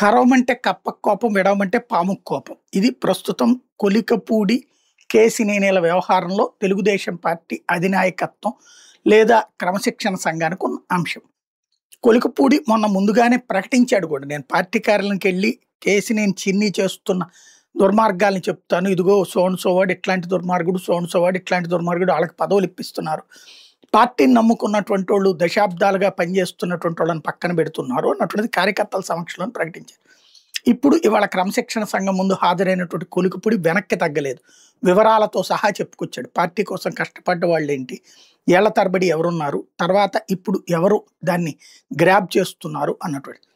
కరవమంటే కప్పకు కోపం, విడవమంటే పాముకు కోపం. ఇది ప్రస్తుతం కొలికపూడి కేసినేనిల వ్యవహారంలో తెలుగుదేశం పార్టీ అధినాయకత్వం లేదా క్రమశిక్షణ సంఘానికి ఉన్న అంశం. కొలికపూడి మొన్న ముందుగానే ప్రకటించాడు కూడా. నేను పార్టీ కార్యాలయంకెళ్ళి కేసినేని చిన్ని చేస్తున్న దుర్మార్గాల్ని చెప్తాను. ఇదిగో సో అండ్ సో వాడు ఇట్లాంటి దుర్మార్గుడు, సో అండ్ సో వాడు ఇట్లాంటి దుర్మార్గుడు, వాళ్ళకి పదవులు ఇప్పిస్తున్నారు. పార్టీని నమ్ముకున్నటువంటి వాళ్ళు దశాబ్దాలుగా పనిచేస్తున్నటువంటి వాళ్ళని పక్కన పెడుతున్నారు అన్నటువంటిది కార్యకర్తల సమక్షంలో ప్రకటించారు. ఇప్పుడు ఇవాళ క్రమశిక్షణ సంఘం ముందు హాజరైనటువంటి కొలికపూడి వెనక్కి తగ్గలేదు. వివరాలతో సహా చెప్పుకొచ్చాడు. పార్టీ కోసం కష్టపడ్డ వాళ్ళు ఏంటి, ఏళ్ల తరబడి ఎవరున్నారు, తర్వాత ఇప్పుడు ఎవరు దాన్ని గ్రాబ్ చేస్తున్నారు అన్నటువంటి.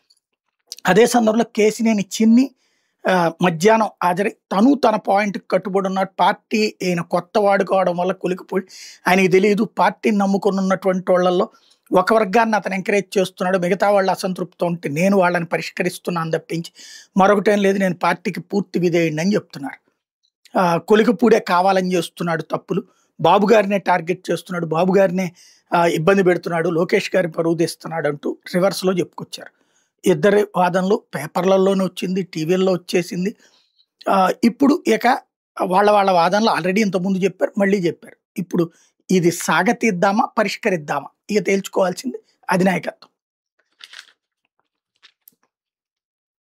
అదే సందర్భంలో కేసినేని చిన్ని మధ్యాహ్నం హాజరై తను తన పాయింట్కి కట్టుబడి ఉన్న పార్టీ ఈయన కొత్త వాడుకోవడం వల్ల కొలికిపోయి ఆయనకి తెలియదు. పార్టీని నమ్ముకుని ఉన్నటువంటి వాళ్ళల్లో ఒక వర్గాన్ని అతను ఎంకరేజ్ చేస్తున్నాడు, మిగతా వాళ్ళు అసంతృప్తి ఉంటే నేను వాళ్ళని పరిష్కరిస్తున్నాను తప్పించి మరొకటేం లేదు, నేను పార్టీకి పూర్తి విధేయండి అని చెప్తున్నారు. కొలికపూడే కావాలని చేస్తున్నాడు తప్పులు, బాబు గారినే టార్గెట్ చేస్తున్నాడు, బాబు గారినే ఇబ్బంది పెడుతున్నాడు, లోకేష్ గారి పరువు తీస్తున్నాడు అంటూ రివర్స్లో చెప్పుకొచ్చారు. ఇద్దరి వాదనలు పేపర్లలోనే వచ్చింది, టీవీల్లో వచ్చేసింది. ఇప్పుడు ఇక వాళ్ళ వాదనలు ఆల్రెడీ ఇంతకుముందు చెప్పారు, మళ్ళీ చెప్పారు. ఇప్పుడు ఇది సాగతీద్దామా పరిష్కరిద్దామా ఇక తేల్చుకోవాల్సింది అధినాయకత్వం.